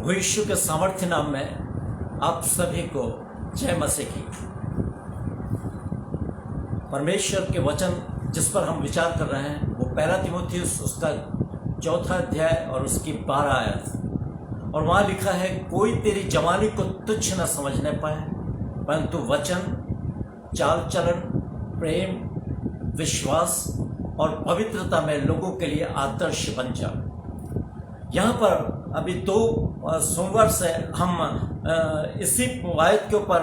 प्रभु यीशु के सामर्थ्य नाम में आप सभी को जय मसीह की। परमेश्वर के वचन जिस पर हम विचार कर रहे हैं वो पहला तीमुथियुस उसका 4 अध्याय और उसकी 12 आयत। और वहाँ लिखा है, कोई तेरी जवानी को तुच्छ न समझने पाए, परंतु वचन, चाल चलन, प्रेम, विश्वास और पवित्रता में लोगों के लिए आदर्श बन जा। यहाँ पर अभी 2 सोमवार से हम इसी आयत के ऊपर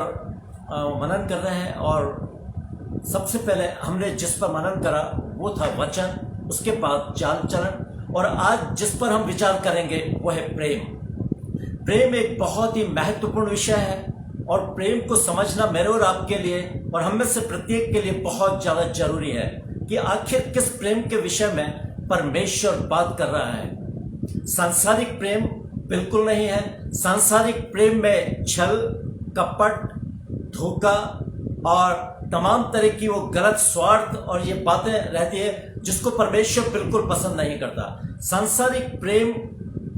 मनन कर रहे हैं। और सबसे पहले हमने जिस पर मनन करा वो था वचन, उसके बाद चाल चलन, और आज जिस पर हम विचार करेंगे वो है प्रेम। प्रेम एक बहुत ही महत्वपूर्ण विषय है और प्रेम को समझना मेरे और आपके लिए और हम में से प्रत्येक के लिए बहुत ज़्यादा जरूरी है कि आखिर किस प्रेम के विषय में परमेश्वर बात कर रहा है। सांसारिक प्रेम बिल्कुल नहीं है। सांसारिक प्रेम में छल, कपट, धोखा और तमाम तरह की वो गलत स्वार्थ और ये बातें रहती है जिसको परमेश्वर बिल्कुल पसंद नहीं करता। सांसारिक प्रेम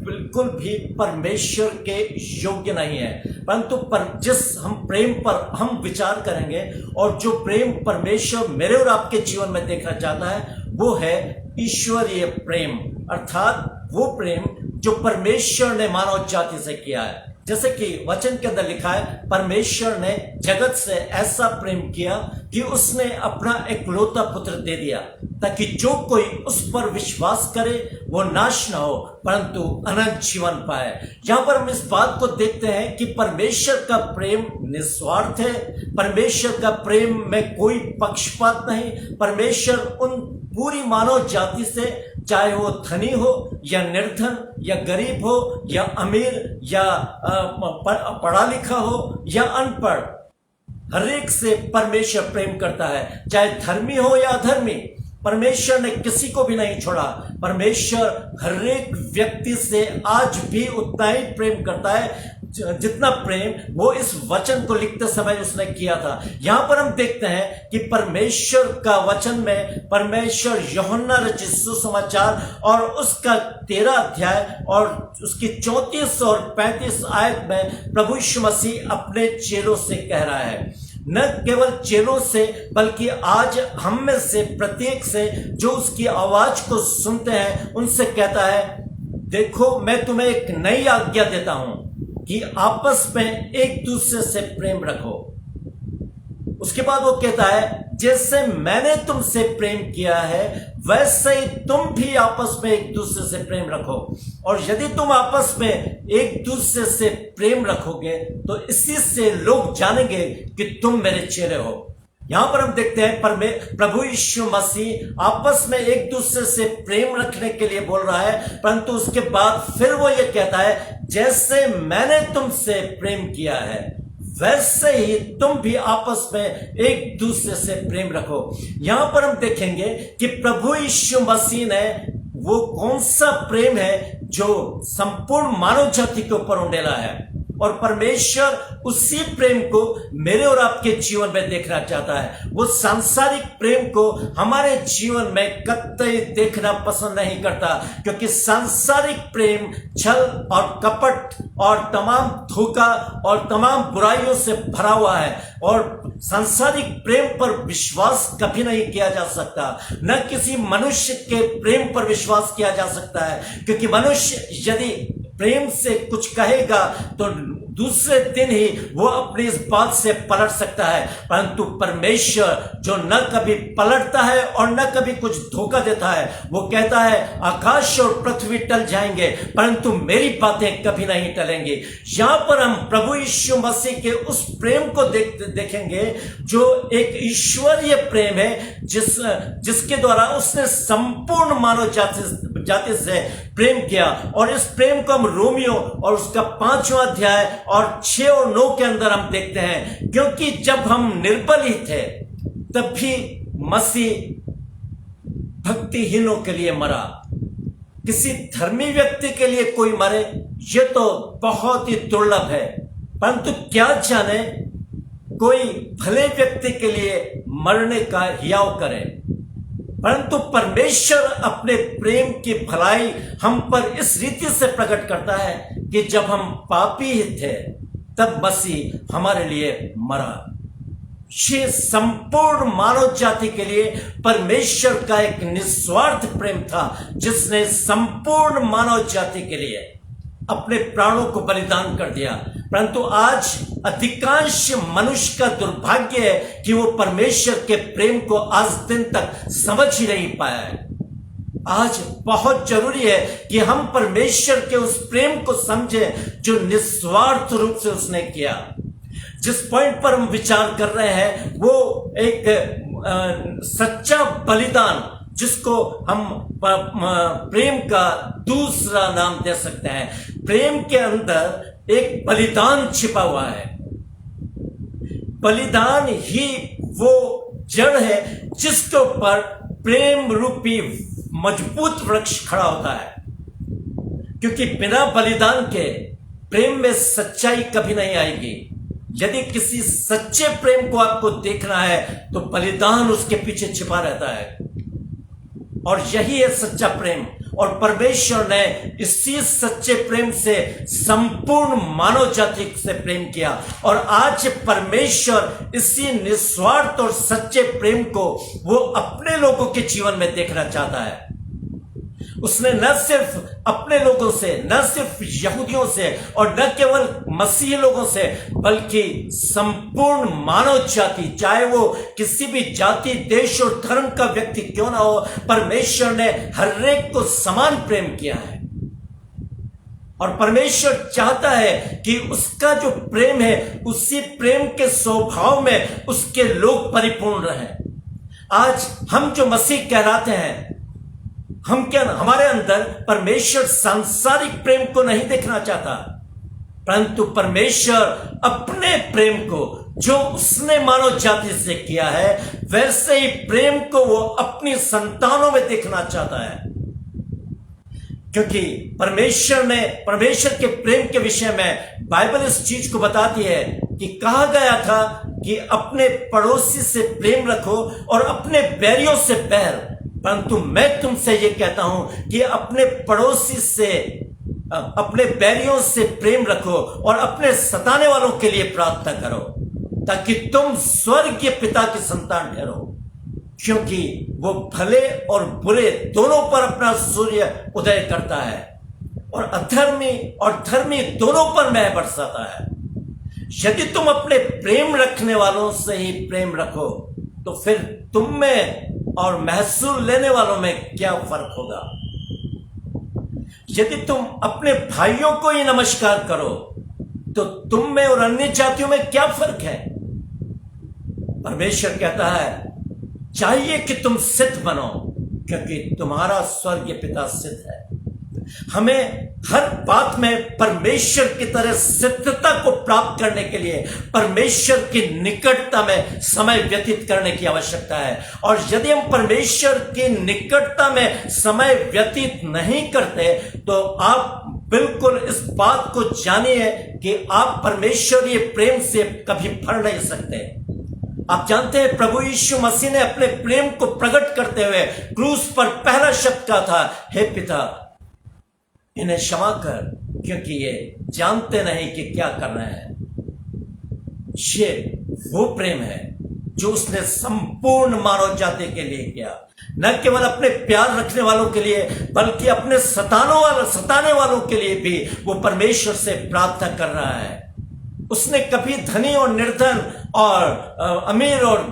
बिल्कुल भी परमेश्वर के योग्य नहीं है, परंतु जिस हम प्रेम पर हम विचार करेंगे और जो प्रेम परमेश्वर मेरे और आपके जीवन में देखना चाहता है वो है ईश्वरीय प्रेम, अर्थात वो प्रेम जो परमेश्वर ने मानव जाति से किया है। जैसे कि वचन के अंदर लिखा है, परमेश्वर ने जगत से ऐसा प्रेम किया कि उसने अपना एकलौता पुत्र दे दिया, ताकि जो कोई उस पर विश्वास करे वो नाश ना हो परंतु अनंत जीवन पाए। यहाँ पर हम इस बात को देखते हैं कि परमेश्वर का प्रेम निस्वार्थ है। परमेश्वर का प्रेम में कोई पक्षपात नहीं। परमेश्वर उन पूरी मानव जाति से, चाहे वो धनी हो या निर्धन या गरीब हो या अमीर या पढ़ा लिखा हो या अनपढ़, हर एक से परमेश्वर प्रेम करता है, चाहे धर्मी हो या अधर्मी। परमेश्वर ने किसी को भी नहीं छोड़ा। परमेश्वर हर एक व्यक्ति से आज भी उतना ही प्रेम करता है जितना प्रेम वो इस वचन को लिखते समय उसने किया था। यहाँ पर हम देखते हैं कि परमेश्वर का वचन में परमेश्वर यूहन्ना रचित सुसमाचार और उसका 13 अध्याय और उसकी 34 और 35 आयत में प्रभु यीशु मसीह अपने चेलों से कह रहा है, न केवल चेलों से बल्कि आज हम में से प्रत्येक से जो उसकी आवाज को सुनते हैं उनसे कहता है, देखो मैं तुम्हें एक नई आज्ञा देता हूं कि आपस में एक दूसरे से प्रेम रखो। उसके बाद वो कहता है, जैसे मैंने तुमसे प्रेम किया है वैसे ही तुम भी आपस में एक दूसरे से प्रेम रखो। और यदि तुम आपस में एक दूसरे से प्रेम रखोगे तो इसी से लोग जानेंगे कि तुम मेरे चेले हो। यहां पर हम देखते हैं प्रभु यीशु मसीह आपस में एक दूसरे से प्रेम रखने के लिए बोल रहा है, परंतु उसके बाद फिर वो ये कहता है, जैसे मैंने तुमसे प्रेम किया है वैसे ही तुम भी आपस में एक दूसरे से प्रेम रखो। यहां पर हम देखेंगे कि प्रभु यीशु मसीह ने वो कौन सा प्रेम है जो संपूर्ण मानव जाति के ऊपर उंडेला है, और परमेश्वर उसी प्रेम को मेरे और आपके जीवन में देखना चाहता है। वो सांसारिक प्रेम को हमारे जीवन में कतई देखना पसंद नहीं करता, क्योंकि सांसारिक प्रेम छल और कपट और तमाम धोखा और तमाम बुराइयों से भरा हुआ है। और सांसारिक प्रेम पर विश्वास कभी नहीं किया जा सकता, न किसी मनुष्य के प्रेम पर विश्वास किया जा सकता है, क्योंकि मनुष्य यदि प्रेम से कुछ कहेगा तो दूसरे दिन ही वो अपनी इस बात से पलट सकता है। परंतु परमेश्वर जो न कभी पलटता है और न कभी कुछ धोखा देता है, वो कहता है, आकाश और पृथ्वी टल जाएंगे परंतु मेरी बातें कभी नहीं टलेंगी। यहां पर हम प्रभु यीशु मसीह के उस प्रेम को देखेंगे जो एक ईश्वरीय प्रेम है, जिसके द्वारा उसने संपूर्ण मानव जाति से प्रेम किया। और इस प्रेम को हम रोमियो और उसका 5वां अध्याय और 6 और 9 के अंदर हम देखते हैं, क्योंकि जब हम निर्बल ही थे तब भी मसीह भक्तिहीनों के लिए मरा। किसी धर्मी व्यक्ति के लिए कोई मरे ये तो बहुत ही दुर्लभ है, परंतु क्या जाने कोई भले व्यक्ति के लिए मरने का हियाव करे। परंतु परमेश्वर अपने प्रेम की भलाई हम पर इस रीति से प्रकट करता है कि जब हम पापी ही थे तब मसीह हमारे लिए मरा। ये संपूर्ण मानव जाति के लिए परमेश्वर का एक निस्वार्थ प्रेम था, जिसने संपूर्ण मानव जाति के लिए अपने प्राणों को बलिदान कर दिया। परंतु आज अधिकांश मनुष्य का दुर्भाग्य है कि वो परमेश्वर के प्रेम को आज दिन तक समझ ही नहीं पाया है। आज बहुत जरूरी है कि हम परमेश्वर के उस प्रेम को समझें जो निस्वार्थ रूप से उसने किया। जिस पॉइंट पर हम विचार कर रहे हैं वो एक सच्चा बलिदान, जिसको हम प्रेम का दूसरा नाम दे सकते हैं। प्रेम के अंदर एक बलिदान छिपा हुआ है। बलिदान ही वो जड़ है जिसके ऊपर प्रेम रूपी मजबूत वृक्ष खड़ा होता है, क्योंकि बिना बलिदान के प्रेम में सच्चाई कभी नहीं आएगी। यदि किसी सच्चे प्रेम को आपको देखना है तो बलिदान उसके पीछे छिपा रहता है, और यही है सच्चा प्रेम। और परमेश्वर ने इसी सच्चे प्रेम से संपूर्ण मानव जाति से प्रेम किया, और आज परमेश्वर इसी निस्वार्थ और सच्चे प्रेम को वो अपने लोगों के जीवन में देखना चाहता है। उसने न सिर्फ अपने लोगों से, न सिर्फ यहूदियों से और न केवल मसीही लोगों से, बल्कि संपूर्ण मानव जाति, चाहे वो किसी भी जाति, देश और धर्म का व्यक्ति क्यों ना हो, परमेश्वर ने हर एक को समान प्रेम किया है। और परमेश्वर चाहता है कि उसका जो प्रेम है, उसी प्रेम के स्वभाव में उसके लोग परिपूर्ण रहें। आज हम जो मसीह कहलाते हैं, हम क्या, हमारे अंदर परमेश्वर सांसारिक प्रेम को नहीं देखना चाहता, परंतु परमेश्वर अपने प्रेम को जो उसने मानव जाति से किया है, वैसे ही प्रेम को वो अपनी संतानों में देखना चाहता है। क्योंकि परमेश्वर के प्रेम के विषय में बाइबल इस चीज को बताती है कि कहा गया था कि अपने पड़ोसी से प्रेम रखो और अपने बैरियों से बैर। परंतु मैं तुमसे ये कहता हूं कि अपने पड़ोसी से, अपने बैरियों से प्रेम रखो और अपने सताने वालों के लिए प्रार्थना करो, ताकि तुम स्वर्गीय पिता की संतान ठहरो, क्योंकि वो भले और बुरे दोनों पर अपना सूर्य उदय करता है और अधर्मी और धर्मी दोनों पर मैल बरसाता है। यदि तुम अपने प्रेम रखने वालों से ही प्रेम रखो तो फिर तुम में और महसूल लेने वालों में क्या फर्क होगा? यदि तुम अपने भाइयों को ही नमस्कार करो तो तुम में और अन्य जातियों में क्या फर्क है? परमेश्वर कहता है चाहिए कि तुम सिद्ध बनो, क्योंकि तुम्हारा स्वर्गीय पिता सिद्ध है। हमें हर बात में परमेश्वर की तरह सिद्धता को प्राप्त करने के लिए परमेश्वर की निकटता में समय व्यतीत करने की आवश्यकता है। और यदि हम परमेश्वर की निकटता में समय व्यतीत नहीं करते तो आप बिल्कुल इस बात को जानिए कि आप परमेश्वरीय प्रेम से कभी भर नहीं सकते। आप जानते हैं प्रभु यीशु मसीह ने अपने प्रेम को प्रकट करते हुए क्रूस पर पहला शब्द कहा था, हे पिता इन्हें क्षमा कर, क्योंकि ये जानते नहीं कि क्या कर रहे हैं। ये वो प्रेम है जो उसने संपूर्ण मानव जाति के लिए किया, न केवल अपने प्यार रखने वालों के लिए बल्कि अपने सताने वालों के लिए भी वो परमेश्वर से प्रार्थना कर रहा है। उसने कभी धनी और निर्धन और अमीर और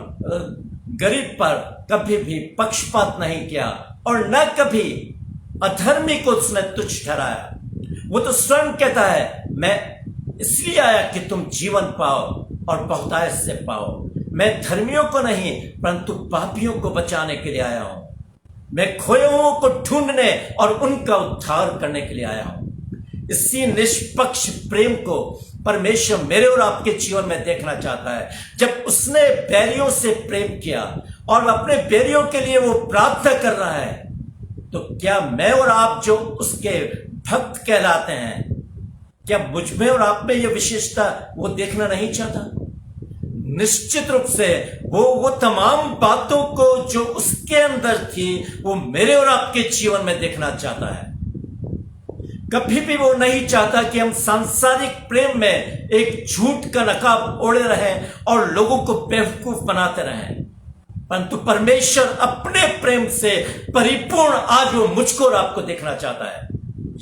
गरीब पर कभी भी पक्षपात नहीं किया और न कभी अधर्मी को उसने तुच्छ ठहराया। वो तो स्वयं कहता है मैं इसलिए आया कि तुम जीवन पाओ और बहुतायत से पाओ। मैं धर्मियों को नहीं परंतु पापियों को बचाने के लिए आया हूं। मैं खोए हुओं को ढूंढने और उनका उद्धार करने के लिए आया हूं। इसी निष्पक्ष प्रेम को परमेश्वर मेरे और आपके जीवन में देखना चाहता है। जब उसने बैरियों से प्रेम किया और अपने बैरियों के लिए वो प्रार्थना कर रहा है, तो क्या मैं और आप जो उसके भक्त कहलाते हैं, क्या मुझ में और आप में यह विशेषता वो देखना नहीं चाहता? निश्चित रूप से वो तमाम बातों को जो उसके अंदर थी वो मेरे और आपके जीवन में देखना चाहता है। कभी भी वो नहीं चाहता कि हम सांसारिक प्रेम में एक झूठ का नकाब ओढ़े रहें और लोगों को बेवकूफ बनाते रहें, परंतु परमेश्वर अपने प्रेम से परिपूर्ण आज वो मुझको और आपको देखना चाहता है।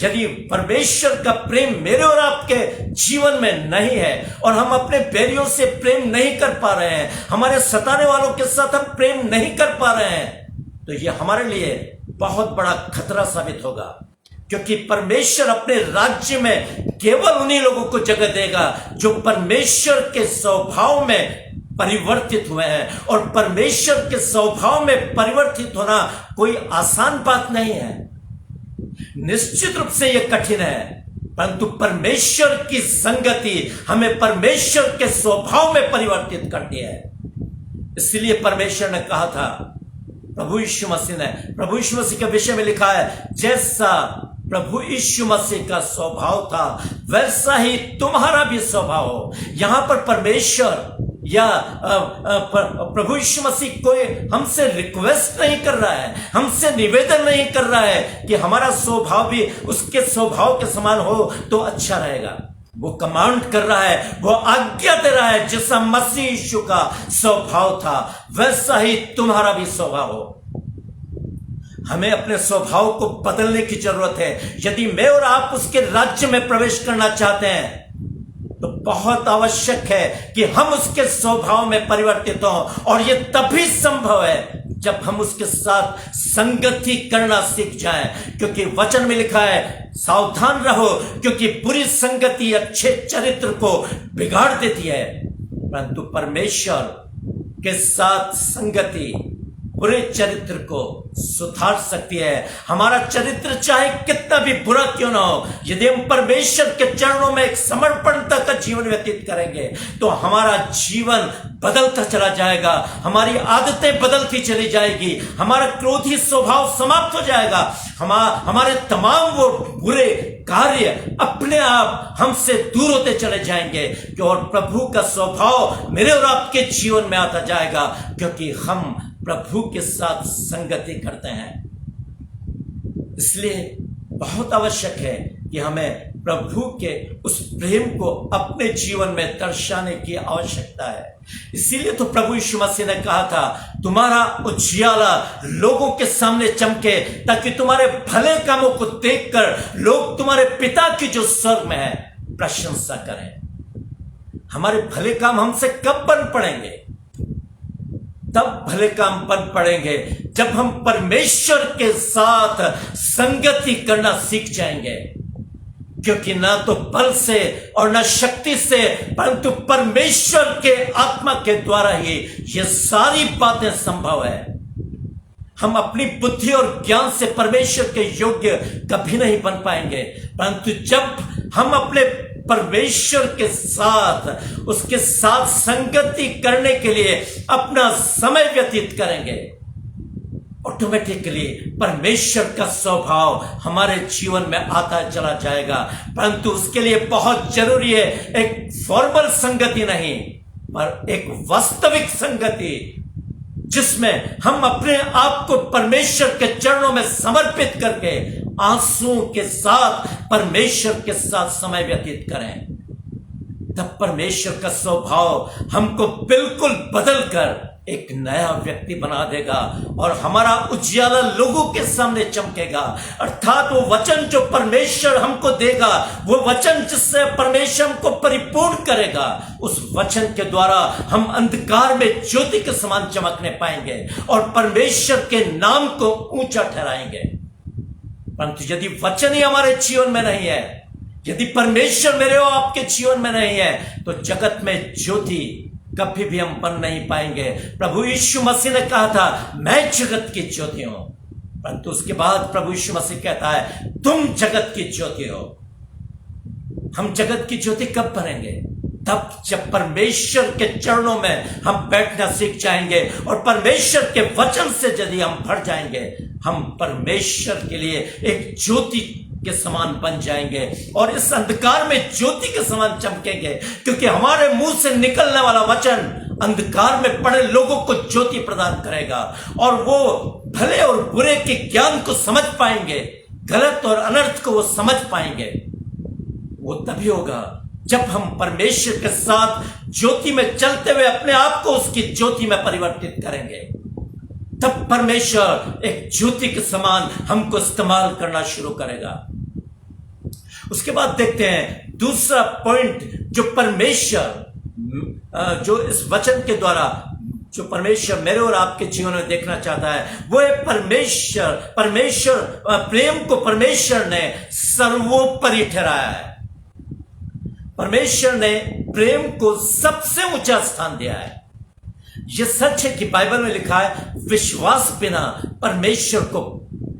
यदि परमेश्वर का प्रेम मेरे और आपके जीवन में नहीं है और हम अपने बैरियों से प्रेम नहीं कर पा रहे हैं, हमारे सताने वालों के साथ हम प्रेम नहीं कर पा रहे हैं, तो यह हमारे लिए बहुत बड़ा खतरा साबित होगा। क्योंकि परमेश्वर अपने राज्य में केवल उन्हीं लोगों को जगह देगा जो परमेश्वर के स्वभाव में परिवर्तित हुए हैं, और परमेश्वर के स्वभाव में परिवर्तित होना कोई आसान बात नहीं है। निश्चित रूप से यह कठिन है, परंतु परमेश्वर की संगति हमें परमेश्वर के स्वभाव में परिवर्तित करती है। इसलिए परमेश्वर ने कहा था, प्रभु यीशु मसीह के विषय में लिखा है, जैसा प्रभु यीशु मसीह का स्वभाव था वैसा ही तुम्हारा भी स्वभाव हो। यहां पर परमेश्वर या प्रभु यीशु मसीह कोई हमसे रिक्वेस्ट नहीं कर रहा है, हमसे निवेदन नहीं कर रहा है कि हमारा स्वभाव भी उसके स्वभाव के समान हो तो अच्छा रहेगा। वो कमांड कर रहा है, वो आज्ञा दे रहा है, जैसा मसीह यीशु का स्वभाव था वैसा ही तुम्हारा भी स्वभाव हो। हमें अपने स्वभाव को बदलने की जरूरत है। यदि मैं और आप उसके राज्य में प्रवेश करना चाहते हैं तो बहुत आवश्यक है कि हम उसके स्वभाव में परिवर्तित हों, और यह तभी संभव है जब हम उसके साथ संगति करना सीख जाएं। क्योंकि वचन में लिखा है, सावधान रहो क्योंकि बुरी संगति अच्छे चरित्र को बिगाड़ देती है, परंतु परमेश्वर के साथ संगति बुरे चरित्र को सुधार सकती है। हमारा चरित्र चाहे कितना भी बुरा क्यों ना हो, यदि हम परमेश्वर के चरणों में एक समर्पणता का जीवन व्यतीत करेंगे तो हमारा जीवन बदलता चला जाएगा, हमारी आदतें बदलती चली जाएगी, हमारा क्रोधी स्वभाव समाप्त हो जाएगा, हमारे तमाम वो बुरे कार्य अपने आप हमसे दूर होते चले जाएंगे, और प्रभु का स्वभाव मेरे और आपके जीवन में आता जाएगा, क्योंकि हम प्रभु के साथ संगति करते हैं। इसलिए बहुत आवश्यक है कि हमें प्रभु के उस प्रेम को अपने जीवन में दर्शाने की आवश्यकता है। इसीलिए तो प्रभु यीशु मसीह ने कहा था, तुम्हारा उजियाला लोगों के सामने चमके ताकि तुम्हारे भले कामों को देखकर लोग तुम्हारे पिता की जो स्वर्ग में है प्रशंसा करें। हमारे भले काम हमसे कब बन पड़ेंगे? तब भले काम बन पड़ेंगे जब हम परमेश्वर के साथ संगति करना सीख जाएंगे, क्योंकि ना तो बल से और ना शक्ति से, परंतु परमेश्वर के आत्मा के द्वारा ही ये सारी बातें संभव है। हम अपनी बुद्धि और ज्ञान से परमेश्वर के योग्य कभी नहीं बन पाएंगे, परंतु जब हम अपने परमेश्वर के साथ उसके साथ संगति करने के लिए अपना समय व्यतीत करेंगे, ऑटोमेटिकली परमेश्वर का स्वभाव हमारे जीवन में आता चला जाएगा। परंतु उसके लिए बहुत जरूरी है एक फॉर्मल संगति नहीं, पर एक वास्तविक संगति, जिसमें हम अपने आप को परमेश्वर के चरणों में समर्पित करके आंसुओं के साथ परमेश्वर के साथ समय व्यतीत करें। तब परमेश्वर का स्वभाव हमको बिल्कुल बदलकर एक नया व्यक्ति बना देगा और हमारा उजियाला लोगों के सामने चमकेगा। अर्थात वो वचन जो परमेश्वर हमको देगा, वो वचन जिससे परमेश्वर हमको परिपूर्ण करेगा, उस वचन के द्वारा हम अंधकार में ज्योति के समान चमकने पाएंगे और परमेश्वर के नाम को ऊंचा ठहराएंगे। परंतु यदि वचन ही हमारे जीवन में नहीं है, यदि परमेश्वर मेरे और आपके जीवन में नहीं है, तो जगत में ज्योति कभी भी हम बन नहीं पाएंगे। प्रभु यीशु मसीह ने कहा था, मैं जगत की ज्योति हूं, परंतु उसके बाद प्रभु यीशु मसीह कहता है, तुम जगत की ज्योति हो। हम जगत की ज्योति कब बनेंगे? तब जब परमेश्वर के चरणों में हम बैठना सीख जाएंगे और परमेश्वर के वचन से यदि हम भर जाएंगे, हम परमेश्वर के लिए एक ज्योति के समान बन जाएंगे और इस अंधकार में ज्योति के समान चमकेंगे, क्योंकि हमारे मुंह से निकलने वाला वचन अंधकार में पड़े लोगों को ज्योति प्रदान करेगा और वो भले और बुरे के ज्ञान को समझ पाएंगे गलत और अनर्थ को वो समझ पाएंगे, वो तभी होगा जब हम परमेश्वर के साथ ज्योति में चलते हुए अपने आप को उसकी ज्योति में परिवर्तित करेंगे। तब परमेश्वर एक ज्योति के समान हमको इस्तेमाल करना शुरू करेगा। उसके बाद देखते हैं दूसरा पॉइंट, जो परमेश्वर जो इस वचन के द्वारा जो परमेश्वर मेरे और आपके जीवन में देखना चाहता है, वो है परमेश्वर प्रेम को परमेश्वर ने सर्वोपरि ठहराया है। परमेश्वर ने प्रेम को सबसे ऊंचा स्थान दिया है। यह सच है कि बाइबल में लिखा है, विश्वास बिना परमेश्वर को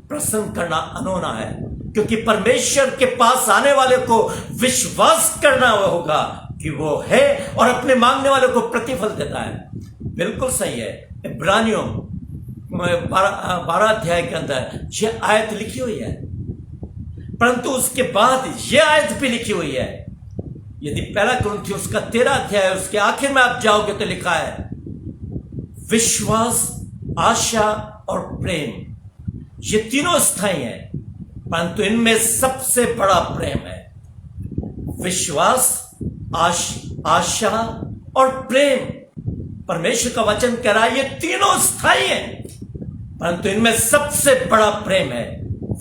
प्रसन्न करना अनहोना है, क्योंकि परमेश्वर के पास आने वाले को विश्वास करना होगा कि वो है और अपने मांगने वाले को प्रतिफल देता है। बिल्कुल सही है। इब्रानियों 12 अध्याय के अंदर यह आयत लिखी हुई है, परंतु उसके बाद यह आयत भी लिखी हुई है। यदि 1 कुरिन्थियों उसका 13 अध्याय है, उसके आखिर में आप जाओगे तो लिखा है, विश्वास, आशा और प्रेम, ये तीनों स्थायी हैं, परंतु इनमें सबसे बड़ा प्रेम है। विश्वास, आशा और प्रेम, परमेश्वर का वचन कह रहा है ये तीनों स्थायी हैं, परंतु इनमें सबसे बड़ा प्रेम है।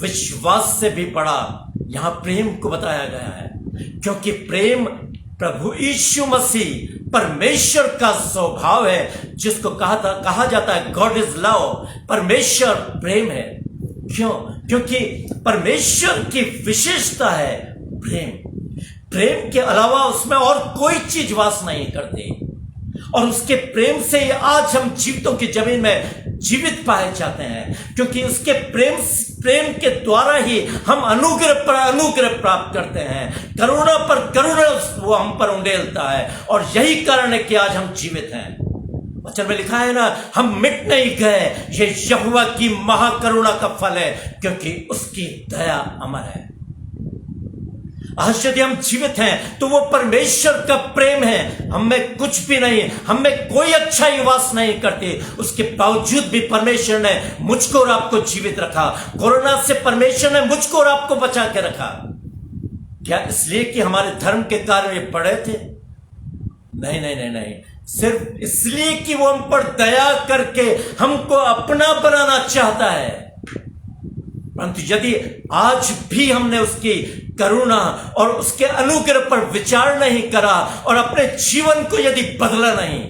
विश्वास से भी बड़ा यहां प्रेम को बताया गया है, क्योंकि प्रेम प्रभु यीशु मसीह परमेश्वर का स्वभाव है, जिसको कहा जाता है गॉड इज लव। परमेश्वर प्रेम है। क्यों? क्योंकि परमेश्वर की विशेषता है प्रेम। प्रेम के अलावा उसमें और कोई चीज वास नहीं करती, और उसके प्रेम से ही आज हम जीवितों की जमीन में जीवित पाए जाते हैं, क्योंकि उसके प्रेम के द्वारा ही हम अनुग्रह पर अनुग्रह प्राप्त करते हैं, करुणा पर करुणा वो हम पर उंडेलता है, और यही कारण है कि आज हम जीवित हैं। वचन में लिखा है ना, हम मिट नहीं गए, ये यहोवा की महाकरुणा का फल है, क्योंकि उसकी दया अमर है। आज यदि हम जीवित हैं तो वो परमेश्वर का प्रेम है। हमें कुछ भी नहीं, हमें कोई अच्छाई वास नहीं करती, उसके बावजूद भी परमेश्वर ने मुझको और आपको जीवित रखा। कोरोना से परमेश्वर ने मुझको और आपको बचा के रखा। क्या इसलिए कि हमारे धर्म के कार्य ये पड़े थे? नहीं नहीं नहीं नहीं, सिर्फ इसलिए कि वो हम पर दया करके हमको अपना बनाना चाहता है। परंतु यदि आज भी हमने उसकी करुणा और उसके अनुग्रह पर विचार नहीं करा और अपने जीवन को यदि बदला नहीं,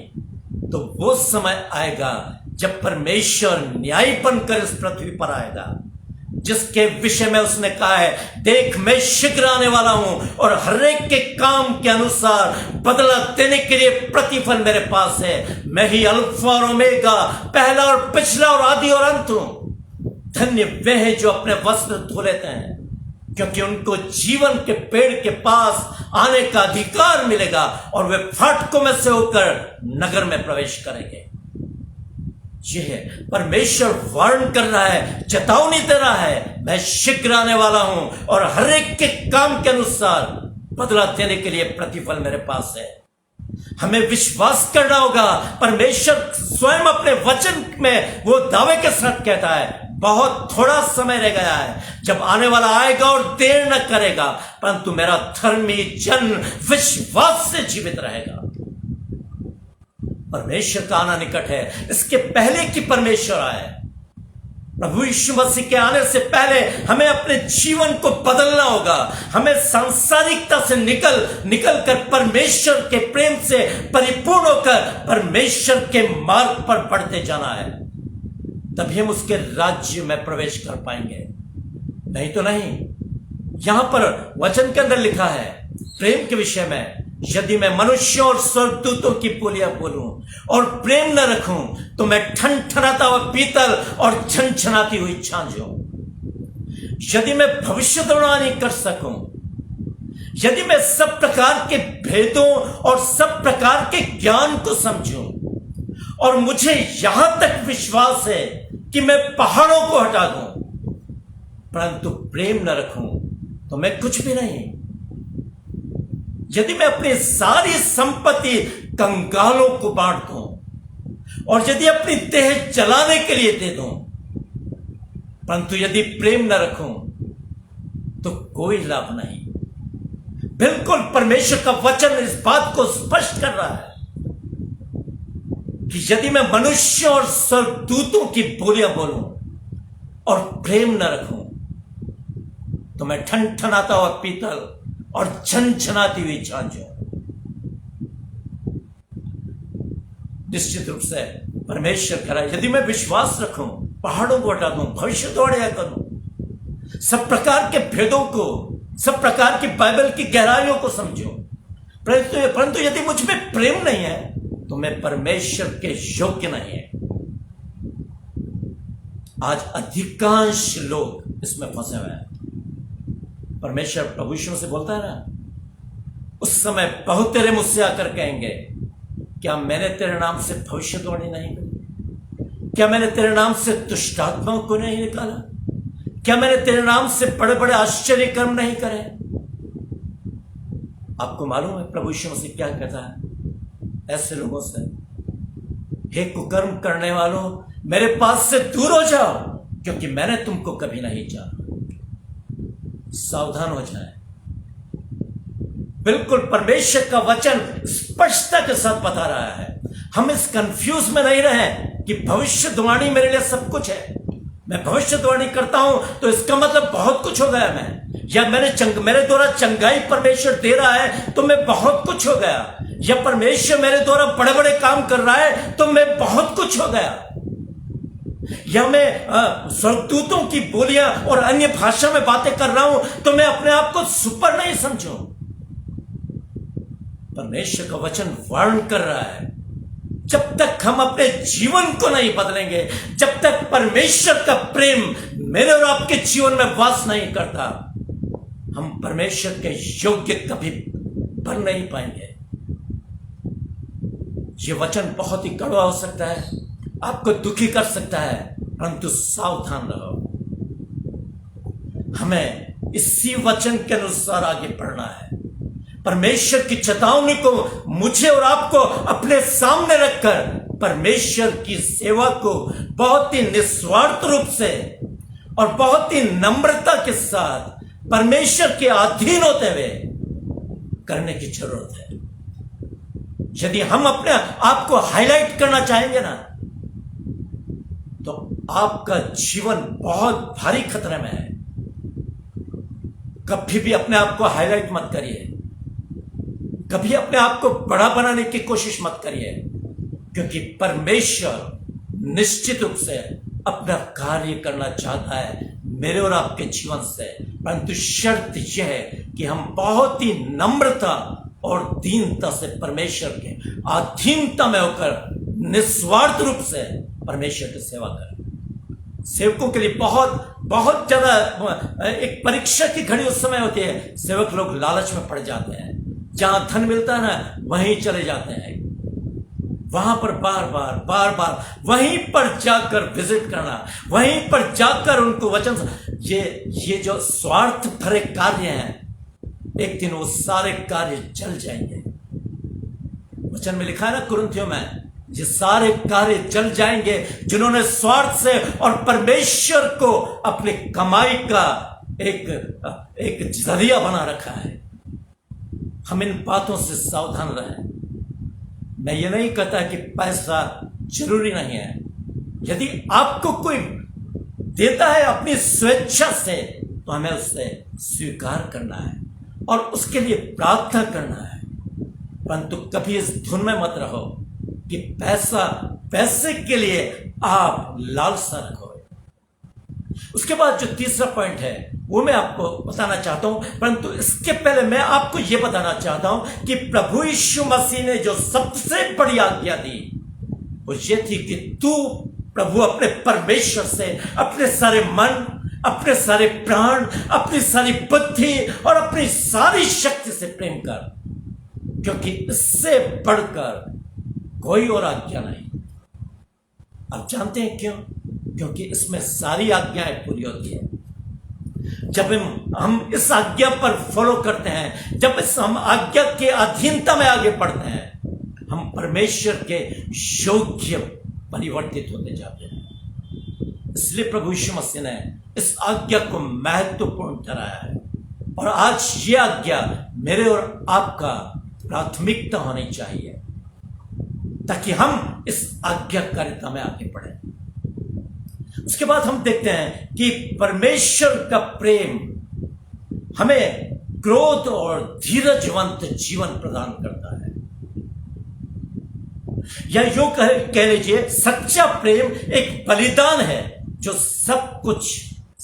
तो वो समय आएगा जब परमेश्वर न्यायी बनकर इस पृथ्वी पर आएगा, जिसके विषय में उसने कहा है, देख मैं शीघ्र आने वाला हूं और हर एक के काम के अनुसार बदला देने के लिए प्रतिफल मेरे पास है। मैं ही अल्फा और ओमेगा, पहला और पिछला और आदि और अंत हूं। धन्य वे हैं जो अपने वस्त्र धो लेते हैं, क्योंकि उनको जीवन के पेड़ के पास आने का अधिकार मिलेगा और वे फाटकों में से होकर नगर में प्रवेश करेंगे। यह है परमेश्वर वार्न कर रहा है, चेतावनी दे रहा है, मैं शीघ्र आने वाला हूं और हर एक के काम के अनुसार बदला देने के लिए प्रतिफल मेरे पास है। हमें विश्वास करना होगा। परमेश्वर स्वयं अपने वचन में वो दावे के साथ कहता है, बहुत थोड़ा समय रह गया है जब आने वाला आएगा और देर न करेगा, परंतु मेरा धर्मी जन विश्वास से जीवित रहेगा। परमेश्वर का आना निकट है। इसके पहले कि परमेश्वर आए, प्रभु यीशु मसीह के आने से पहले हमें अपने जीवन को बदलना होगा। हमें सांसारिकता से निकल कर परमेश्वर के प्रेम से परिपूर्ण होकर परमेश्वर के मार्ग पर बढ़ते जाना है, तभी हम उसके राज्य में प्रवेश कर पाएंगे। नहीं तो नहीं। यहां पर वचन के अंदर लिखा है प्रेम के विषय में, यदि मैं मनुष्यों और स्वर्गदूतों की बोलियां बोलूं और प्रेम न रखूं, तो मैं ठनठनाता हुआ पीतल और झनझनाती हुई झांझ हूं। यदि मैं भविष्यवाणी कर सकूं, यदि मैं सब प्रकार के भेदों और सब प्रकार के ज्ञान को समझूं, और मुझे यहां तक विश्वास है कि मैं पहाड़ों को हटा दूं, परंतु प्रेम न रखूं तो मैं कुछ भी नहीं। यदि मैं अपनी सारी संपत्ति कंगालों को बांट दूं और यदि अपनी देह जलाने के लिए दे दूं, परंतु यदि प्रेम न रखूं तो कोई लाभ नहीं। बिल्कुल परमेश्वर का वचन इस बात को स्पष्ट कर रहा है कि यदि मैं मनुष्य और स्वर्गदूतों की बोलियां बोलूं और प्रेम न रखूं तो मैं ठनठनाता हुआ पीतल और झनझनाती हुई झांझ हूं। निश्चित रूप से परमेश्वर कह रहा है, यदि मैं विश्वास रखूं, पहाड़ों को हटा दूं, भविष्यवाणियां करूं, सब प्रकार के भेदों को, सब प्रकार की बाइबल की गहराइयों को समझूं, परंतु यदि मुझ में प्रेम नहीं है तो मैं परमेश्वर के योग्य नहीं है। आज अधिकांश लोग इसमें फंसे हुए हैं। परमेश्वर प्रभु यीशु से बोलता है ना, उस समय बहुत तेरे मुझसे आकर कहेंगे, क्या मैंने तेरे नाम से भविष्यवाणी नहीं की? क्या मैंने तेरे नाम से दुष्ट आत्माओं को नहीं निकाला? क्या मैंने तेरे नाम से बड़े बड़े आश्चर्य कर्म नहीं करे? आपको मालूम है प्रभु यीशु मसीह क्या कहता है ऐसे लोगों से? हे कुकर्म करने वालों, मेरे पास से दूर हो जाओ, क्योंकि मैंने तुमको कभी नहीं जाना। सावधान हो जाए। बिल्कुल परमेश्वर का वचन स्पष्टता के साथ बता रहा है। हम इस कंफ्यूज में नहीं रहे कि भविष्यवाणी मेरे लिए सब कुछ है। मैं भविष्यवाणी करता हूं तो इसका मतलब बहुत कुछ हो गया मैं, या मेरे द्वारा चंगाई परमेश्वर दे रहा है तो मैं बहुत कुछ हो गया, या परमेश्वर मेरे द्वारा बड़े बड़े काम कर रहा है तो मैं बहुत कुछ हो गया, या मैं स्वर्गदूतों की बोलियां और अन्य भाषा में बातें कर रहा हूं तो मैं अपने आप को सुपर नहीं समझूं। परमेश्वर का वचन वार्न कर रहा है, जब तक हम अपने जीवन को नहीं बदलेंगे, जब तक परमेश्वर का प्रेम मेरे और आपके जीवन में वास नहीं करता, हम परमेश्वर के योग्य कभी बन नहीं पाएंगे। ये वचन बहुत ही कड़वा हो सकता है, आपको दुखी कर सकता है, परंतु सावधान रहो। हमें इसी वचन के अनुसार आगे बढ़ना है। परमेश्वर की चेतावनी को मुझे और आपको अपने सामने रखकर परमेश्वर की सेवा को बहुत ही निस्वार्थ रूप से और बहुत ही नम्रता के साथ परमेश्वर के अधीन होते हुए करने की जरूरत है। यदि हम अपने आप को हाईलाइट करना चाहेंगे ना, तो आपका जीवन बहुत भारी खतरे में है। कभी भी अपने आप को हाईलाइट मत करिए, कभी अपने आप को बड़ा बनाने की कोशिश मत करिए, क्योंकि परमेश्वर निश्चित रूप से अपना कार्य करना चाहता है मेरे और आपके जीवन से, परंतु शर्त यह है कि हम बहुत ही नम्रता और दीनता से परमेश्वर के अधीनता में होकर निस्वार्थ रूप से परमेश्वर की सेवा करें। सेवकों के लिए बहुत ज्यादा एक परीक्षा की घड़ी उस समय होती है, सेवक लोग लालच में पड़ जाते हैं, जहां धन मिलता है ना वहीं चले जाते हैं, वहां पर बार बार वहीं पर जाकर विजिट करना, वहीं पर जाकर उनको वचन, ये जो स्वार्थ भरे कार्य हैं, एक दिन वो सारे कार्य जल जाएंगे। वचन में लिखा है ना कुरिन्थियों में, ये सारे कार्य जल जाएंगे जिन्होंने स्वार्थ से और परमेश्वर को अपनी कमाई का एक जरिया बना रखा है। हम इन बातों से सावधान रहें। मैं ये नहीं कहता कि पैसा जरूरी नहीं है। यदि आपको कोई देता है अपनी स्वेच्छा से, तो हमें उससे स्वीकार करना है और उसके लिए प्रार्थना करना है, परंतु कभी इस धुन में मत रहो कि पैसे के लिए आप लालसा रखो। उसके बाद जो तीसरा पॉइंट है वो मैं आपको बताना चाहता हूं, परंतु इसके पहले मैं आपको यह बताना चाहता हूं कि प्रभु यीशु मसीह ने जो सबसे बड़ी आज्ञा दी वो ये थी कि तू प्रभु अपने परमेश्वर से अपने सारे मन, अपने सारे प्राण, अपनी सारी बुद्धि और अपनी सारी शक्ति से प्रेम कर, क्योंकि इससे बढ़कर कोई और आज्ञा नहीं। आप जानते हैं क्यों? क्योंकि इसमें सारी आज्ञाएं पूरी होती है। जब हम इस आज्ञा पर फॉलो करते हैं, जब हम आज्ञा के अधीनता में आगे बढ़ते हैं, हम परमेश्वर के योग्य परिवर्तित होते जाते हैं। इसलिए प्रभु यीशु मसीह ने इस आज्ञा को महत्वपूर्ण ठहराया है। और आज ये आज्ञा मेरे और आपका प्राथमिकता होनी चाहिए ताकि हम इस आज्ञाकारिता में आगे बढ़े। उसके बाद हम देखते हैं कि परमेश्वर का प्रेम हमें क्रोध और धीरजवंत जीवन प्रदान करता है, या यूं कह लीजिए सच्चा प्रेम एक बलिदान है जो सब कुछ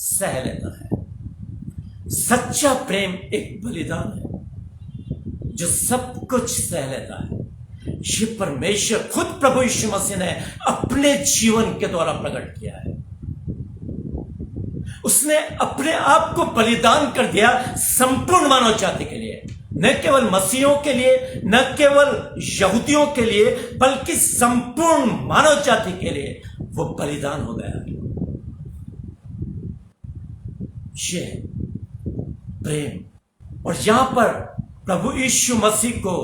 सह लेता है। सच्चा प्रेम एक बलिदान है जो सब कुछ सह लेता है। ये परमेश्वर खुद प्रभु यीशु मसीह ने अपने जीवन के द्वारा प्रकट किया है। उसने अपने आप को बलिदान कर दिया संपूर्ण मानव जाति के लिए, न केवल मसीहों के लिए, न केवल यहूदियों के लिए, बल्कि संपूर्ण मानव जाति के लिए वो बलिदान हो गया। ये प्रेम, और यहां पर प्रभु यीशु मसीह को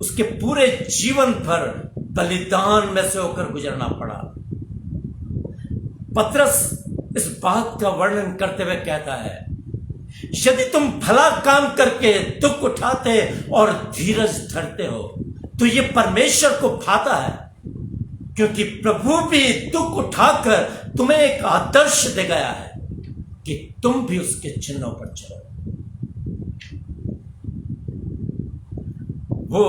उसके पूरे जीवन भर बलिदान में से होकर गुजरना पड़ा। पतरस इस बात का वर्णन करते हुए कहता है, यदि तुम भला काम करके दुख उठाते और धीरज धरते हो तो ये परमेश्वर को भाता है, क्योंकि प्रभु भी दुख उठाकर तुम्हें एक आदर्श दे गया है कि तुम भी उसके चिन्हों पर चलो। वो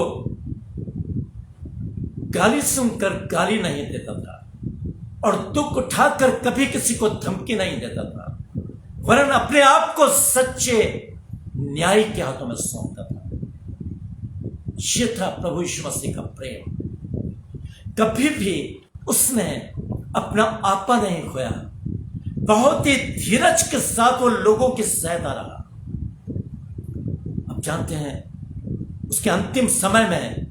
गाली सुनकर गाली नहीं देता था और दुख उठाकर कभी किसी को धमकी नहीं देता था, वरन अपने आप को सच्चे न्याय के हाथों में सौंपता था। ये था प्रभु यीशु मसीह का प्रेम। कभी भी उसने अपना आपा नहीं खोया, बहुत ही धीरज के साथ वो लोगों की सहता रहा। अब जानते हैं उसके अंतिम समय में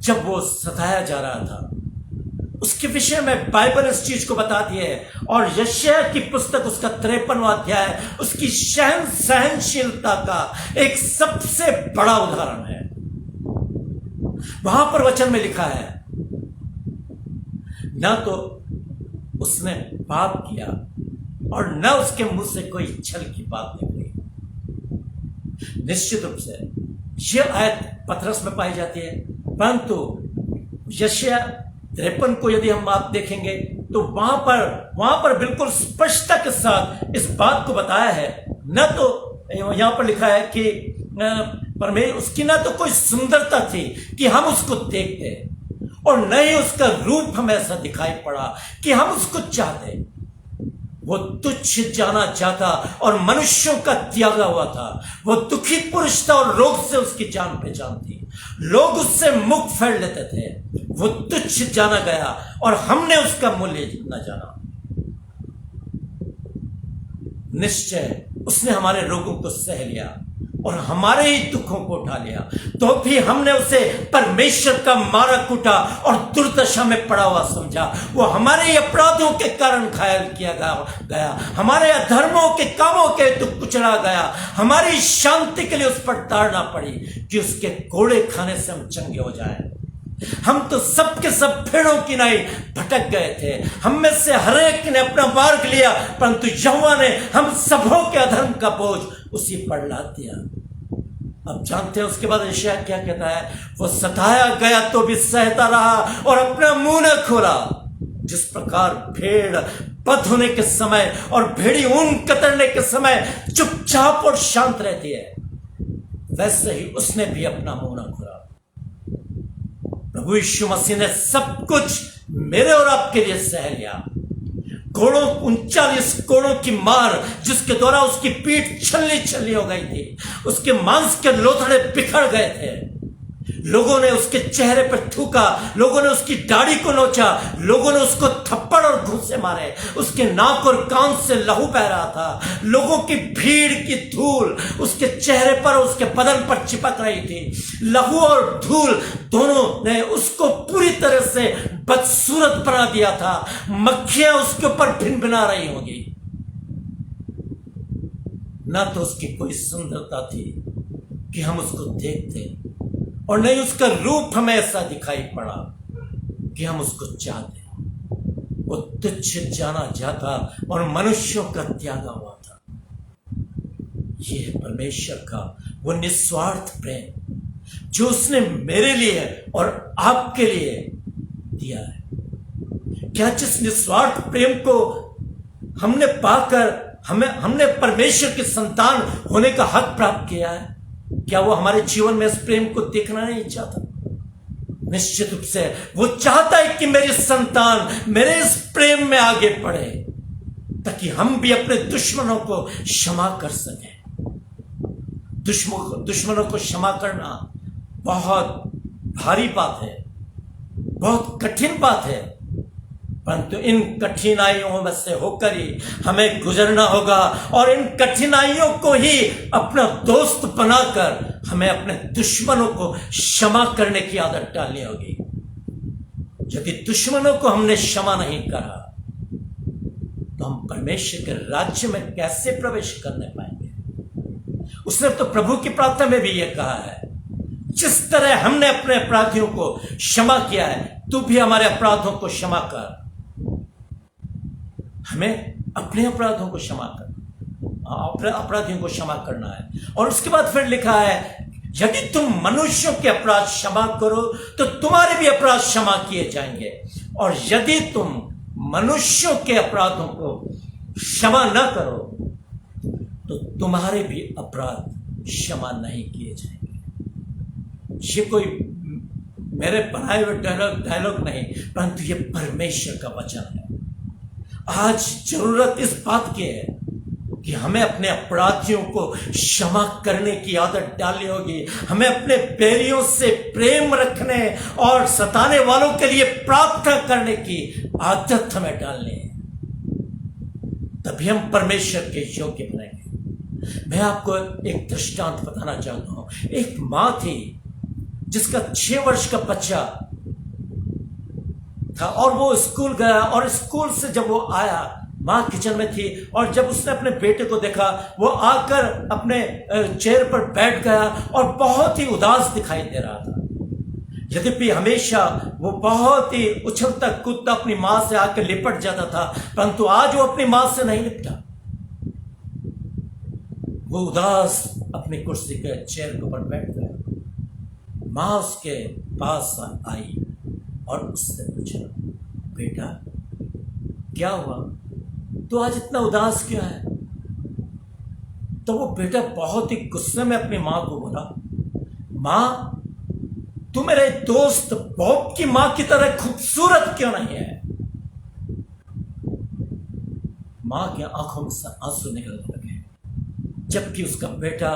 जब वो सताया जा रहा था, उसके विषय में बाइबल इस चीज को बताती है, और यशायाह की पुस्तक उसका 53वां अध्याय उसकी सहनशीलता का एक सबसे बड़ा उदाहरण है। वहां पर वचन में लिखा है, ना तो उसने पाप किया और न उसके मुंह से कोई छल की बात निकली। निश्चित रूप से यह आयत पतरस में पाई जाती है, परंतु यशायाह 53 को यदि हम आप देखेंगे तो वहां पर बिल्कुल स्पष्टता के साथ इस बात को बताया है। न तो यहां पर लिखा है कि उसकी ना तो कोई सुंदरता थी कि हम उसको देखते, और न ही उसका रूप हमें ऐसा दिखाई पड़ा कि हम उसको चाहते। वो तुच्छ जाना चाहता और मनुष्यों का त्यागा हुआ था। वो दुखी पुरुष था और रोग से उसकी जान पहचान थी। लोग उससे मुख फेर लेते थे। वो तुच्छ जाना गया और हमने उसका मूल्य न जाना। निश्चय उसने हमारे रोगों को सह लिया और हमारे ही दुखों को उठा लिया, तो भी हमने उसे परमेश्वर का मारा कूटा और दुर्दशा में पड़ा हुआ समझा। वो हमारे ही अपराधों के कारण घायल किया गया, हमारे अधर्मों के कामों के दुख कुचला गया। हमारी शांति के लिए उस पर ताड़ना पड़ी कि उसके कोड़े खाने से हम चंगे हो जाएं। हम तो सबके सब भेड़ों की नाई भटक गए थे, हम में से हर एक ने अपना मार्ग लिया, परंतु यहोवा ने हम सबों के अधर्म का बोझ उसी पर लाद दिया। अब जानते हैं उसके बाद यशायाह क्या कहता है, वो सताया गया तो भी सहता रहा और अपना मुंह न खोला। जिस प्रकार भेड़ बध होने के समय और भेड़ी ऊन कतरने के समय चुपचाप और शांत रहती है, वैसे ही उसने भी अपना मुंह न खोला। प्रभु यीशु मसीह ने सब कुछ मेरे और आपके लिए सह लिया। कोड़ों 39 कोड़ों की मार जिसके द्वारा उसकी पीठ छलनी छलनी हो गई थी, उसके मांस के लोथड़े बिखर गए थे। लोगों ने उसके चेहरे पर थूका, लोगों ने उसकी दाढ़ी को नोचा, लोगों ने उसको थप्पड़ और घूंसे मारे। उसके नाक और कान से लहू बह रहा था। लोगों की भीड़ की धूल उसके चेहरे पर और उसके बदन पर चिपक रही थी। लहू और धूल दोनों ने उसको पूरी तरह से बदसूरत बना दिया था। मक्खियां उसके ऊपर भिनभिना रही होंगी। ना तो उसकी कोई सुंदरता थी कि हम उसको देखते, और नहीं उसका रूप हमें ऐसा दिखाई पड़ा कि हम उसको चाहते। वो तुच्छ जाना जाता और मनुष्यों का त्यागा हुआ था। ये है परमेश्वर का वो निस्वार्थ प्रेम जो उसने मेरे लिए और आपके लिए दिया है। क्या जिस निस्वार्थ प्रेम को हमने पाकर हमने परमेश्वर के संतान होने का हक प्राप्त किया है, क्या वो हमारे जीवन में इस प्रेम को देखना नहीं चाहता? निश्चित रूप से वो चाहता है कि मेरे संतान मेरे इस प्रेम में आगे बढ़े, ताकि हम भी अपने दुश्मनों को क्षमा कर सकें। दुश्मनों को क्षमा करना बहुत भारी बात है, बहुत कठिन बात है, परंतु इन कठिनाइयों में से होकर ही हमें गुजरना होगा और इन कठिनाइयों को ही अपना दोस्त बनाकर हमें अपने दुश्मनों को क्षमा करने की आदत डालनी होगी। यदि दुश्मनों को हमने क्षमा नहीं करा तो हम परमेश्वर के राज्य में कैसे प्रवेश करने पाएंगे? उसने तो प्रभु की प्रार्थना में भी यह कहा है, जिस तरह हमने अपने अपराधियों को क्षमा किया है, तू भी हमारे अपराधों को क्षमा कर। हमें अपने अपराधों को क्षमा कर, अपराधियों को क्षमा करना है। और उसके बाद फिर लिखा है, यदि तुम मनुष्यों के अपराध क्षमा करो तो तुम्हारे भी अपराध क्षमा किए जाएंगे, और यदि तुम मनुष्यों के अपराधों को क्षमा न करो तो तुम्हारे भी अपराध क्षमा नहीं किए जाएंगे। ये कोई मेरे बनाए हुए डायलॉग नहीं, परंतु ये परमेश्वर का वचन है। आज जरूरत इस बात की है कि हमें अपने अपराधियों को क्षमा करने की आदत डालनी होगी। हमें अपने बैरियों से प्रेम रखने और सताने वालों के लिए प्रार्थना करने की आदत हमें डालनी है, तभी हम परमेश्वर के योग्य बनेंगे। मैं आपको एक दृष्टांत बताना चाहता हूं। एक मां थी जिसका 6 वर्ष का बच्चा था और वो स्कूल गया, और स्कूल से जब वो आया, मां किचन में थी, और जब उसने अपने बेटे को देखा, वो आकर अपने चेयर पर बैठ गया और बहुत ही उदास दिखाई दे रहा था। यद्यपि हमेशा वो बहुत ही उछलता कूदता अपनी मां से आकर लिपट जाता था, परंतु आज वो अपनी मां से नहीं लिपटा। वो उदास अपनी कुर्सी के चेयर के ऊपर बैठ गया। मां उसके पास आई और उससे पूछा, बेटा क्या हुआ, तो आज इतना उदास क्यों है? तो वो बेटा बहुत ही गुस्से में अपनी मां को बोला, मां तू मेरे दोस्त बॉब की मां की तरह खूबसूरत क्यों नहीं है? मां की आंखों में से आंसू निकलने लगे, जबकि उसका बेटा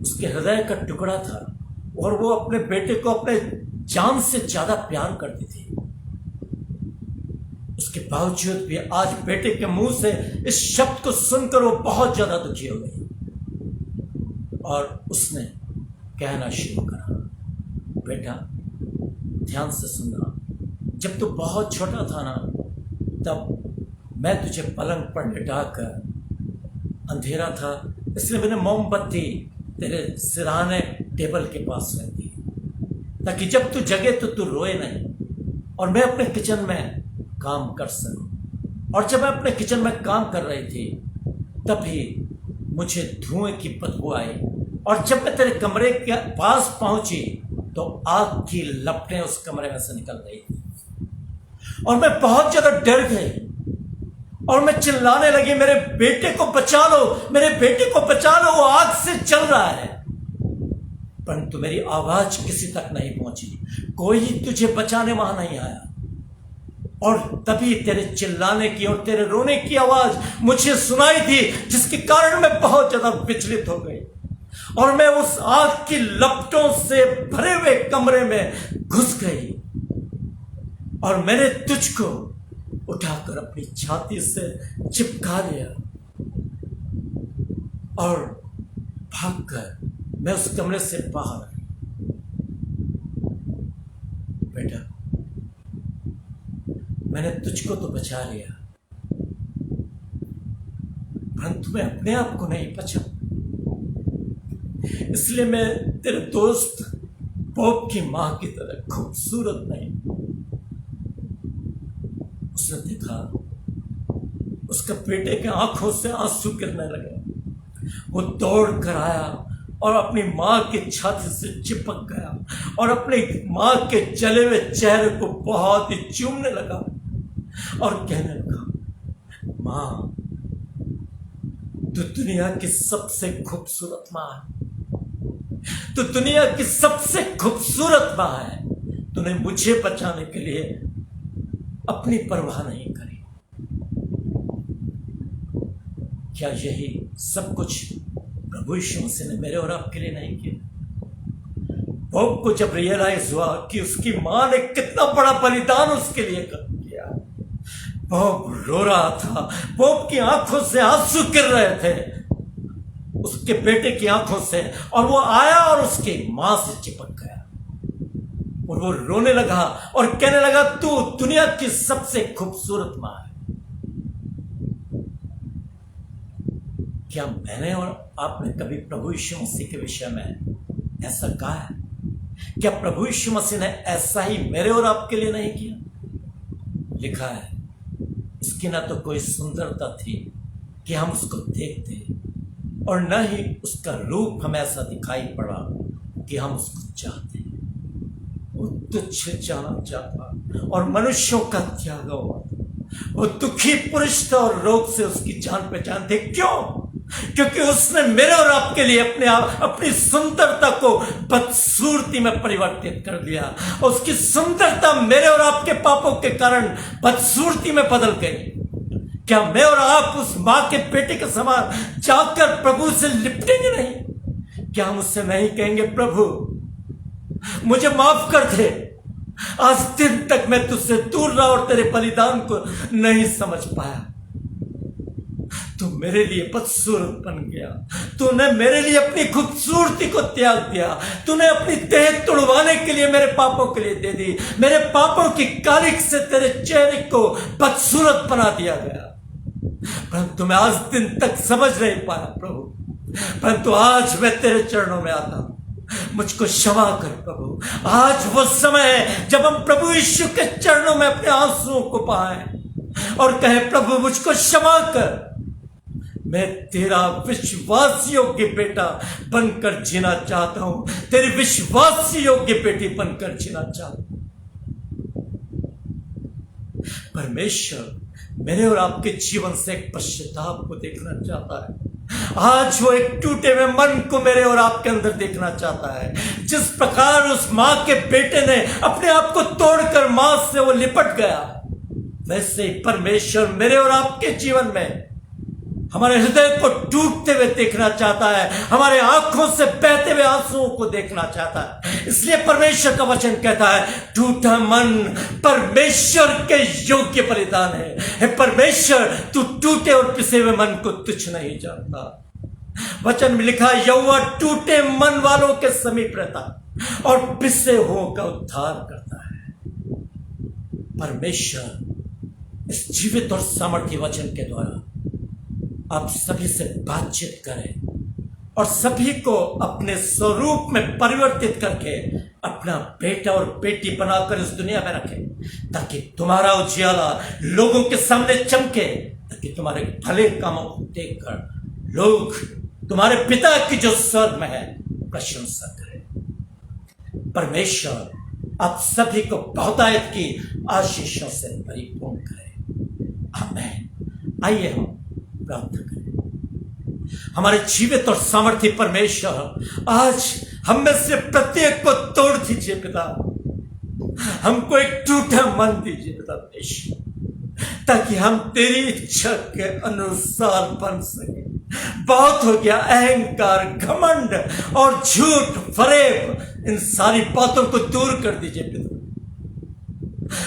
उसके हृदय का टुकड़ा था और वो अपने बेटे को अपने जान से ज्यादा प्यार करती थी। उसके बावजूद भी आज बेटे के मुंह से इस शब्द को सुनकर वो बहुत ज्यादा दुखी हो गई और उसने कहना शुरू करा, बेटा ध्यान से सुनना, जब तू बहुत छोटा था ना, तब मैं तुझे पलंग पर लिटाकर, अंधेरा था इसलिए मैंने मोमबत्ती तेरे सिरहाने टेबल के पास रख दी, ताकि जब तू जगे तो तू रोए नहीं और मैं अपने किचन में काम कर सकूं। और जब मैं अपने किचन में काम कर रही थी तभी मुझे धुएं की बदबू आई, और जब मैं तेरे कमरे के पास पहुंची तो आग की लपटें उस कमरे में से निकल रही थी और मैं बहुत ज्यादा डर गई और मैं चिल्लाने लगी, मेरे बेटे को बचा लो, मेरे बेटे को बचा लो, वो आग से जल रहा है। परंतु मेरी आवाज किसी तक नहीं पहुंची, कोई तुझे बचाने वहां नहीं आया। और तभी तेरे चिल्लाने की और तेरे रोने की आवाज मुझे सुनाई थी, जिसके कारण मैं बहुत ज्यादा विचलित हो गई और मैं उस आग की लपटों से भरे हुए कमरे में घुस गई और मैंने तुझको उठाकर अपनी छाती से चिपका लिया और भागकर मैं उस कमरे से बाहर आई। बेटा मैंने तुझको तो बचा लिया, परंतु मैं अपने आप को नहीं बचा, इसलिए मैं तेरे दोस्त बॉब की मां की तरह खूबसूरत नहीं। उसने देखा उसका बेटे के आंखों से आंसू गिरने लगे वो दौड़ कर आया और अपनी माँ की छाती से चिपक गया और अपनी माँ के जले हुए चेहरे को बहुत ही चूमने लगा और कहने लगा, माँ, तू दुनिया की सबसे खूबसूरत माँ है, तू दुनिया की सबसे खूबसूरत माँ है। तूने मुझे बचाने के लिए अपनी परवाह नहीं करी। क्या यही सब कुछ प्रभु यीशु मसीह ने मेरे और आपके लिए नहीं किया? पॉप को जब रियलाइज हुआ कि उसकी मां ने कितना बड़ा बलिदान उसके लिए कर दिया, पॉप रो रहा था। पॉप की आंखों से आंसू गिर रहे थे उसके बेटे की आंखों से, और वो आया और उसकी मां से चिपक गया और वो रोने लगा और कहने लगा, तू दुनिया की सबसे खूबसूरत मां है। क्या मैंने और आपने कभी प्रभु यीशु मसीह के विषय में ऐसा कहा है? क्या प्रभु यीशु मसीह ने ऐसा ही मेरे और आपके लिए नहीं किया? लिखा है, उसकी ना तो कोई सुंदरता थी कि हम उसको देखते, और न ही उसका रूप हमें ऐसा दिखाई पड़ा कि हम उसको चाहते। वो तुच्छ जाना चाहता और मनुष्यों का त्यागा हुआ। वो दुखी पुरुष था और रोग से उसकी जान पहचान थी। क्यों? क्योंकि उसने मेरे और आपके लिए अपनी सुंदरता को बदसूरती में परिवर्तित कर दिया। उसकी सुंदरता मेरे और आपके पापों के कारण बदसूरती में बदल गई। क्या मैं और आप उस मां के बेटे के समान जाकर प्रभु से लिपटेंगे नहीं? क्या हम उससे नहीं कहेंगे, प्रभु मुझे माफ कर दे, आज दिन तक मैं तुझसे दूर रहा और तेरे बलिदान को नहीं समझ पाया। तू मेरे लिए बदसूरत बन गया, तूने मेरे लिए अपनी खूबसूरती को त्याग दिया, तूने अपनी देह तुड़वाने के लिए मेरे पापों के लिए दे दी। मेरे पापों की कालिख से तेरे चेहरे को बदसूरत बना दिया गया, परंतु मैं आज दिन तक समझ नहीं पाया प्रभु। परंतु आज मैं तेरे चरणों में आता हूं, मुझको क्षमा कर प्रभु। आज वो समय है जब हम प्रभु यीशु के चरणों में अपने आंसुओं को बहाएं और कहे, प्रभु मुझको क्षमा कर, मैं तेरा विश्वास योग्य बेटा बनकर जीना चाहता हूं, तेरी विश्वास योग्य बेटी बनकर जीना चाहता हूं। परमेश्वर मेरे और आपके जीवन से एक पश्चाताप को देखना चाहता है। आज वो एक टूटे हुए मन को मेरे और आपके अंदर देखना चाहता है। जिस प्रकार उस मां के बेटे ने अपने आप को तोड़कर मां से वो लिपट गया, वैसे ही परमेश्वर मेरे और आपके जीवन में हमारे हृदय को टूटते हुए देखना चाहता है, हमारे आंखों से बहते हुए आंसुओं को देखना चाहता है। इसलिए परमेश्वर का वचन कहता है, टूटा मन परमेश्वर के योग्य बलिदान है। हे परमेश्वर, तू टूटे और पिसे हुए मन को तुच्छ नहीं जानता। वचन में लिखा, यहोवा टूटे मन वालों के समीप रहता और पिसे हुओं का उद्धार करता है। परमेश्वर इस जीवित और सामर्थ्य वचन के द्वारा आप सभी से बातचीत करें और सभी को अपने स्वरूप में परिवर्तित करके अपना बेटा और बेटी बनाकर इस दुनिया में रखें, ताकि तुम्हारा उजियाला लोगों के सामने चमके, ताकि तुम्हारे भले कामों को देखकर लोग तुम्हारे पिता की जो स्वर्ग में है प्रशंसा करें। परमेश्वर आप सभी को बहुतायत की आशीषों से परिपूर्ण करे। आमीन। आइए हम प्रार्थना करें। हमारे जीवित और सामर्थ्य परमेश्वर, आज हम में से प्रत्येक को तोड़ दीजिए पिता। हमको एक टूटा मन दीजिए पिता परमेश्वर, ताकि हम तेरी इच्छा के अनुसार बन सके। बहुत हो गया अहंकार, घमंड और झूठ, फरेब, इन सारी बातों को दूर कर दीजिए पिता,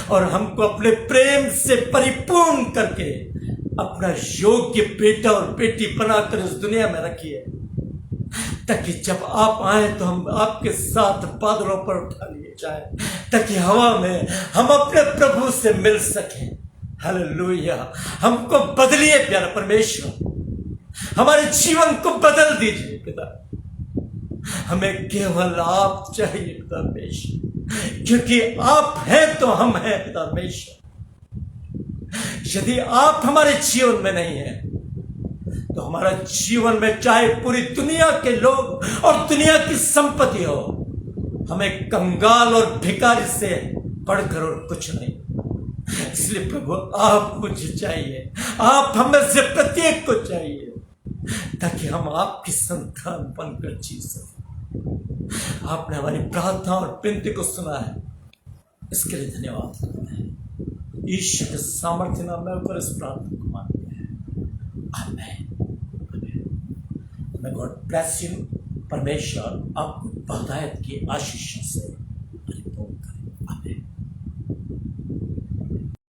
और हमको अपने प्रेम से परिपूर्ण करके अपना योग्य बेटा और बेटी बनाकर इस दुनिया में रखिए, ताकि जब आप आए तो हम आपके साथ बादलों पर उठा लिए जाए, ताकि हवा में हम अपने प्रभु से मिल सकें। हालेलुया। हमको बदलिए प्यारा परमेश्वर, हमारे जीवन को बदल दीजिए पिता। हमें केवल आप चाहिए पिता परमेश्वर, क्योंकि आप हैं तो हम हैं पिता परमेश्वर। यदि आप हमारे जीवन में नहीं हैं तो हमारा जीवन में चाहे पूरी दुनिया के लोग और दुनिया की संपत्ति हो, हमें कंगाल और भिखारी से बढ़कर और कुछ नहीं। इसलिए प्रभु आप मुझे चाहिए, आप हमें से प्रत्येक को चाहिए, ताकि हम आपकी संतान बनकर जी सकें। आपने हमारी प्रार्थना और विनती को सुना है, इसके लिए धन्यवाद करते हैं। ईश्वर के सामर्थ्य नाम में ऊपर इस प्रार्थना को मानते हैं। आमीन। मैं गॉड ब्लेस यू। परमेश्वर आपको बहुतायत की आशीषों से परिपूर्ण करे।